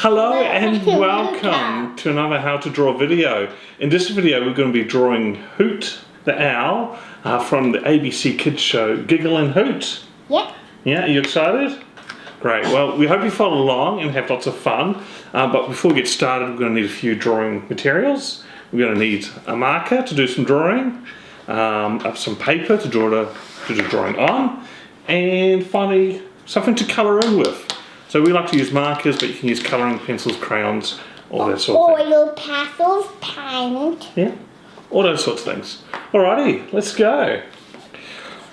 Hello and welcome to another How to Draw video. In this video we're going to be drawing Hoot the Owl from the ABC Kids show Giggle and Hoot. Yep. Yeah, are you excited? Great, well we hope you follow along and have lots of fun. But before we get started we're going to need a few drawing materials. We're going to need a marker to do some drawing, some paper to do the drawing on, and finally something to colour in with. So we like to use markers, but you can use colouring pencils, crayons, all that sort of thing. Oil pastels, paint. Yeah, all those sorts of things. Alrighty, let's go.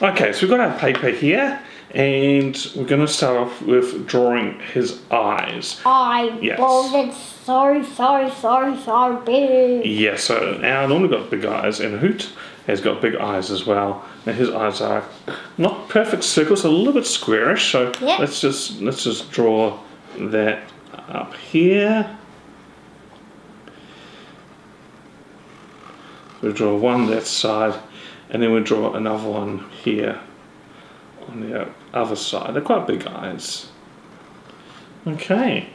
Okay, so we've got our paper here, and we're going to start off with drawing his eyes. Yes. It's so big. Yeah, so an owl normally got big eyes, and Hoot has got big eyes as well. Now his eyes are not perfect circles, a little bit squarish. So yep. let's just draw that up here. We'll draw one that side, and then we'll draw another one here on the other side. They're quite big eyes. Okay.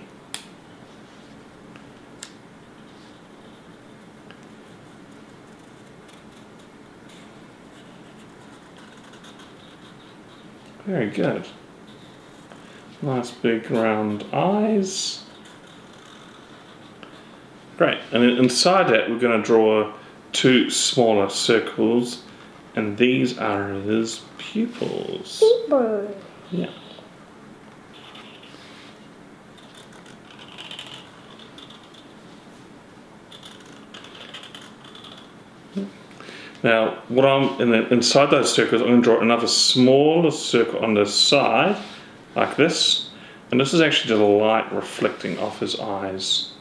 Very good. Nice big round eyes. Great. And then inside that we're going to draw two smaller circles, and these are his pupils. Pupils. Yeah. Now, inside those circles, I'm going to draw another smaller circle on the side, like this. And this is actually the light reflecting off his eyes.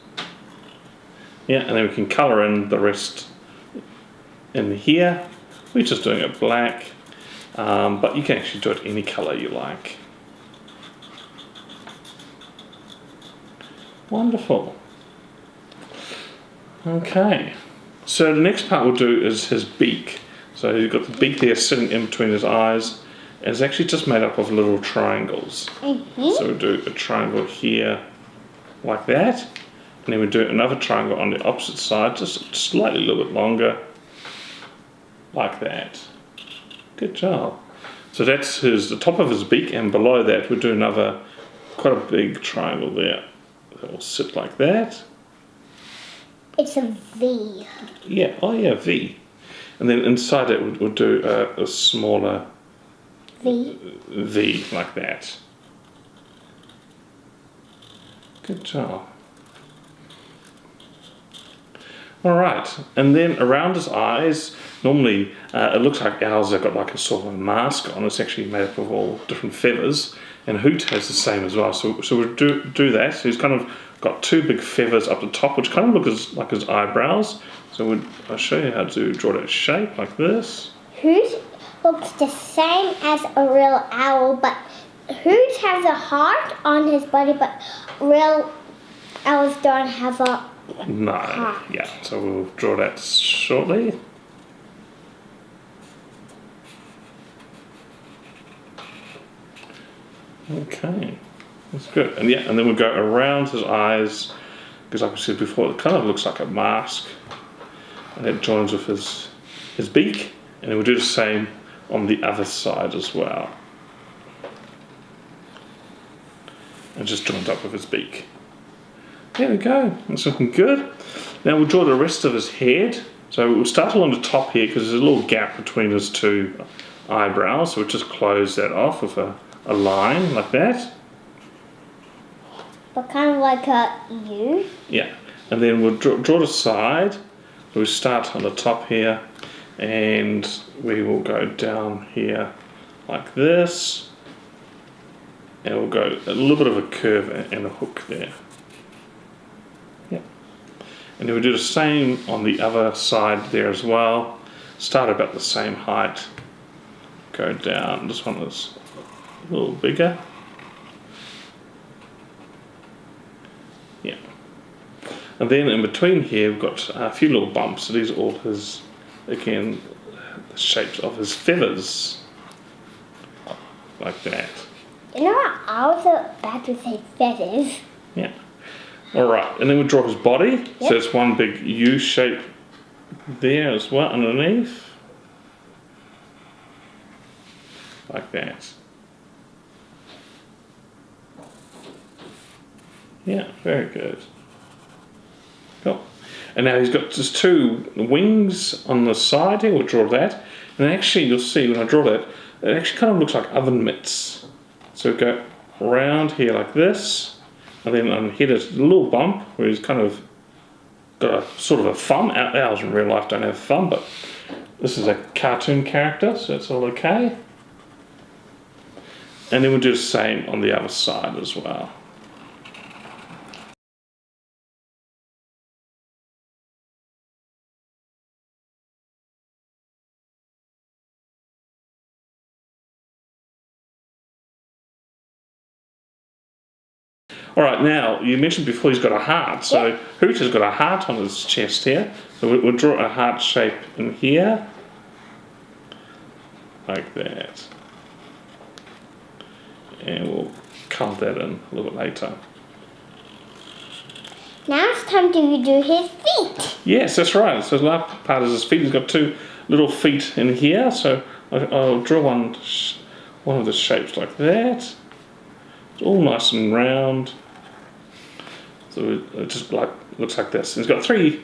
Yeah, and then we can colour in the rest in here. We're just doing it black, but you can actually do it any colour you like. Wonderful. Okay. So the next part we'll do is his beak. So you've got the beak there sitting in between his eyes, and it's actually just made up of little triangles. So we'll do a triangle here, like that, and then we'll do another triangle on the opposite side, just slightly a little bit longer, like that. Good job. So that's the top of his beak, and below that we'll do another, quite a big triangle there. That will sit like that. It's a V. Yeah, oh yeah, V. And then inside it we'll do a smaller V like that. Good job. Alright, and then around his eyes, normally it looks like owls have got like a sort of a mask on. It's actually made up of all different feathers, and Hoot has the same as well. So we'll do that. So he's kind of got two big feathers up the top, which kind of look like his eyebrows. So I'll show you how to draw that shape like this. Hoot looks the same as a real owl, but Hoot has a heart on his body, but real owls don't have a heart. Yeah, so we'll draw that shortly. Okay. That's good. And yeah, and then we'll go around his eyes, because like I said before, it kind of looks like a mask. And it joins with his beak, and then we'll do the same on the other side as well. And just joined up with his beak. There we go. That's looking good. Now we'll draw the rest of his head. So we'll start along the top here, because there's a little gap between his two eyebrows. So we'll just close that off with a line like that. But kind of like a U. Yeah, and then we'll draw the side. We'll start on the top here, and we will go down here like this, and we'll go a little bit of a curve and a hook there. Yeah, and then we'll do the same on the other side there as well. Start about the same height, go down. This one is a little bigger. Yeah. And then in between here, we've got a few little bumps. So these are all his, again, the shapes of his feathers. Like that. You know what? Owls are bad to say feathers. Yeah. Alright, and then we draw his body. Yep. So it's one big U shape there as well underneath. Like that. Yeah, very good. Cool. And now he's got just 2 wings on the side here. We'll draw that. And actually, you'll see when I draw that, it actually kind of looks like oven mitts. So we go around here like this. And then on here there's a little bump where he's kind of got a sort of a thumb. Owls in real life don't have a thumb, but this is a cartoon character, so it's all okay. And then we'll do the same on the other side as well. Alright, now, you mentioned before he's got a heart, so Hoot has got a heart on his chest here. So we'll draw a heart shape in here. Like that. And we'll colour that in a little bit later. Now it's time to do his feet. Yes, that's right. So the last part is his feet. He's got 2 little feet in here, so I'll draw one of the shapes like that. It's all nice and round. So it just looks like this. He's got three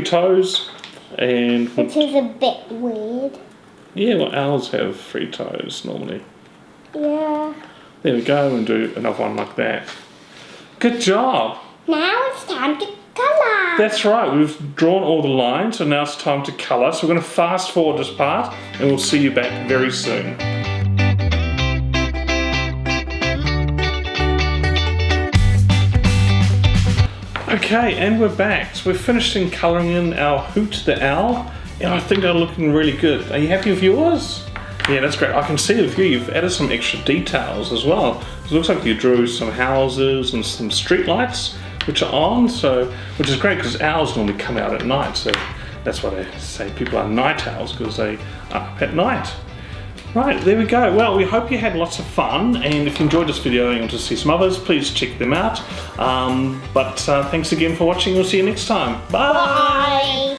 toes, and Which is a bit weird. Yeah, well, owls have 3 toes normally. Yeah. There we go, and do another one like that. Good job. Now it's time to colour. That's right. We've drawn all the lines, so now it's time to colour. So we're going to fast forward this part, and we'll see you back very soon. Okay, and we're back. So we've finished in colouring in our Hoot the Owl, and I think they're looking really good. Are you happy with yours? Yeah, that's great. I can see with you, you've added some extra details as well. It looks like you drew some houses and some street lights, which are on, which is great because owls normally come out at night. So that's why they say people are night owls, because they are up at night. Right, there we go. Well, we hope you had lots of fun, and if you enjoyed this video and you want to see some others, please check them out. Thanks again for watching. We'll see you next time. Bye! Bye.